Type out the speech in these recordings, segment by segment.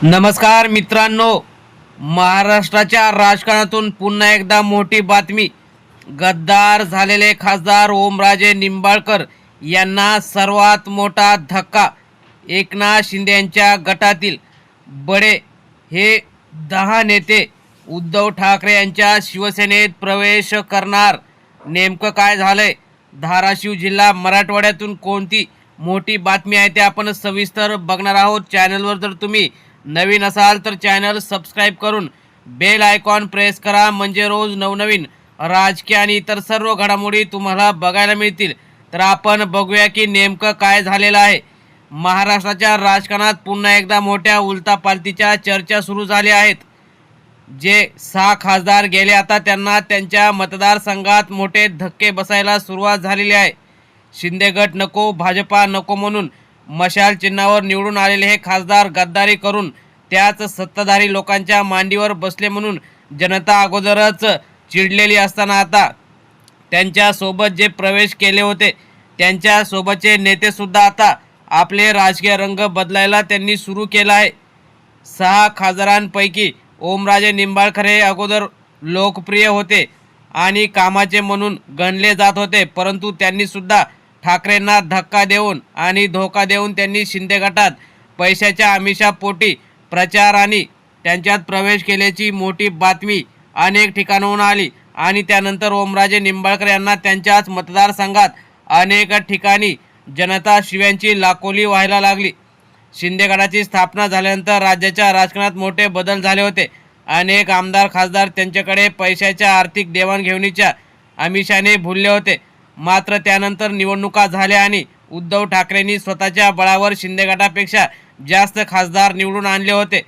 नमस्कार मित्रांनो, महाराष्ट्राच्या राजकारणातून पुन्हा एकदा मोठी बातमी. गद्दार झालेले खासदार ओमराजे निंबाळकर यांना सर्वात मोठा धक्का. एकनाथ शिंदे यांच्या गटातील बडे हे 10 नेते उद्धव ठाकरे यांच्या शिवसेनेत प्रवेश करणार. नेमकं काय झालंय, धाराशिव जिल्हा मराठवाड्यातून कोणती मोठी बातमी आहे ते आपण सविस्तर बघणार आहोत. चॅनलवर जर तुम्ही नवीन असाल तर चॅनल सबस्क्राईब करून बेल आयकॉन प्रेस करा, म्हणजे रोज नवनवीन राजकीय आणि इतर सर्व घडामोडी तुम्हाला बघायला मिळतील. तर आपण बघूया की नेमकं काय झालेलं आहे. महाराष्ट्राच्या राजकारणात पुन्हा एकदा मोठ्या उलटापालटीच्या चर्चा सुरू झाल्या आहेत. जे 6 खासदार गेले, आता त्यांना त्यांच्या मतदारसंघात मोठे धक्के बसायला सुरुवात झालेली आहे. शिंदे गट नको, भाजपा नको म्हणून मशाल चिन्हावर निवडून आलेले हे खासदार गद्दारी करून त्याच सत्ताधारी लोकांच्या मांडीवर बसले म्हणून जनता अगोदरच चिडलेली असताना आता त्यांच्या सोबत जे प्रवेश केले होते त्यांच्या सोबतचे नेते सुद्धा आता आपले राजकीय रंग बदलायला त्यांनी सुरू केला आहे. 6 खासदारांपैकी ओमराजे निंबाळकर हे अगोदर लोकप्रिय होते आणि कामाचे म्हणून गणले जात होते, परंतु त्यांनी सुद्धा ठाकरेंना धक्का देऊन आणि धोका देऊन त्यांनी शिंदे गटात पैशाच्या आमिषापोटी प्रचार आणि त्यांच्यात प्रवेश केल्याची मोठी बातमी अनेक ठिकाणाहून आली. आणि त्यानंतर ओमराजे निंबाळकर यांना त्यांच्याच मतदारसंघात अनेक ठिकाणी जनता शिव्यांची लाखोली व्हायला लागली. शिंदे गटाची स्थापना झाल्यानंतर राज्याच्या राजकारणात मोठे बदल झाले होते. अनेक आमदार खासदार त्यांच्याकडे पैशाच्या आर्थिक देवाणघेवाणीच्या आमिषाने भुलले होते. मात्र त्यानंतर निवडणुका झाल्या आणि उद्धव ठाकरेंनी स्वतःच्या बळावर शिंदे गटापेक्षा जास्त खासदार निवडून आणले होते.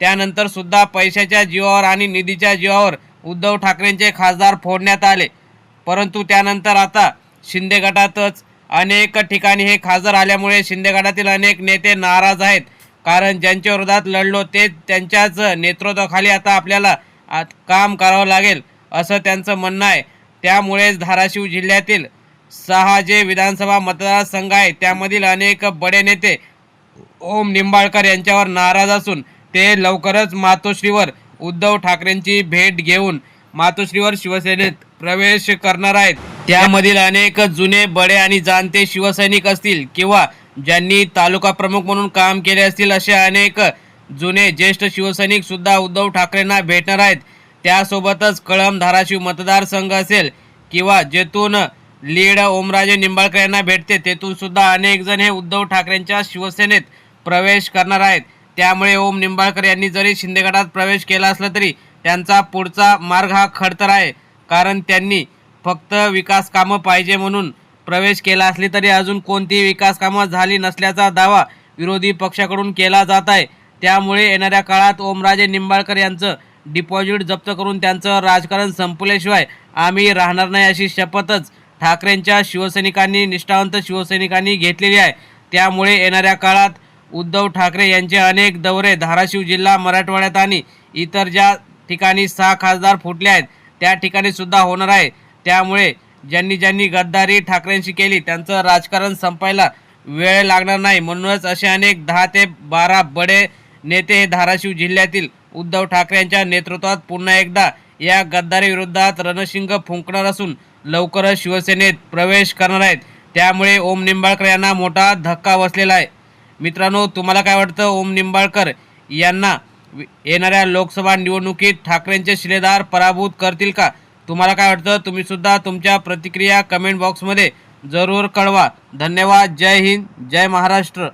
त्यानंतर सुद्धा पैशाच्या जीवावर आणि निधीच्या जीवावर उद्धव ठाकरेंचे खासदार फोडण्यात आले. परंतु त्यानंतर आता शिंदे गटातच अनेक ठिकाणी हे खासदार आल्यामुळे शिंदे गटातील अनेक नेते नाराज आहेत. कारण ज्यांच्या विरोधात लढलो ते त्यांच्याच नेतृत्वाखाली आता आपल्याला काम करावं लागेल असं त्यांचं म्हणणं आहे. त्यामुळेच धाराशिव जिल्ह्यातील 6 जे विधानसभा मतदारसंघ आहे त्यामधील अनेक बडे नेते ओम निंबाळकर यांच्यावर नाराज असून ते लवकरच मातोश्रीवर उद्धव ठाकरेंची भेट घेऊन मातोश्रीवर शिवसेनेत प्रवेश करणार आहेत. त्यामधील अनेक जुने बडे आणि जाणते शिवसैनिक असतील किंवा ज्यांनी तालुका प्रमुख म्हणून काम केले असतील, असे अनेक जुने ज्येष्ठ शिवसैनिक सुद्धा उद्धव ठाकरेंना भेटणार आहेत. त्यासोबतच कळंब धाराशिव मतदारसंघ असेल किंवा जेथून लीड ओमराजे निंबाळकर यांना भेटते तेथून सुद्धा अनेक जण हे उद्धव ठाकरेंच्या शिवसेनेत प्रवेश करणार आहेत. त्यामुळे ओम निंबाळकर यांनी जरी शिंदे गटात प्रवेश केला असला तरी त्यांचा पुढचा मार्ग हा खडतर आहे. कारण त्यांनी फक्त विकास कामं पाहिजे म्हणून प्रवेश केला असली तरी अजून कोणतीही विकास कामं झाली नसल्याचा दावा विरोधी पक्षाकडून केला जात आहे. त्यामुळे येणाऱ्या काळात ओमराजे निंबाळकर यांचं डिपॉझिट जप्त करून त्यांचं राजकारण संपल्याशिवाय आम्ही राहणार नाही अशी शपथच ठाकरेंच्या शिवसैनिकांनी, निष्ठावंत शिवसैनिकांनी घेतलेली आहे. त्यामुळे येणाऱ्या काळात उद्धव ठाकरे यांचे अनेक दौरे धाराशिव जिल्हा मराठवाड्यात आणि इतर ज्या ठिकाणी 6 खासदार फुटले आहेत त्या ठिकाणी सुद्धा होणार आहे. त्यामुळे ज्यांनी गद्दारी ठाकरेंशी केली त्यांचं राजकारण संपायला वेळ लागणार नाही. म्हणूनच असे अनेक 10 ते 12 बडे नेते हे धाराशिव जिल्ह्यातील उद्धव ठाकरे यांच्या नेतृत्वात पुन्हा एकदा या गद्दारी विरोधात रणशिंग फुंकणार असून लवकरच शिवसेनेत प्रवेश करणार आहेत. त्यामुळे ओम निंबाळकर यांना मोठा धक्का बसलेला आहे. मित्रांनो, तुम्हाला काय वाटतं, ओम निंबाळकर यांना येणाऱ्या लोकसभा निवडणुकीत ठाकरेंचे शिलेदार पराभूत करतील का? तुम्हाला काय वाटतं? तुम्ही सुद्धा तुमच्या प्रतिक्रिया कमेंट बॉक्समध्ये जरूर कळवा. धन्यवाद. जय हिंद, जय महाराष्ट्र.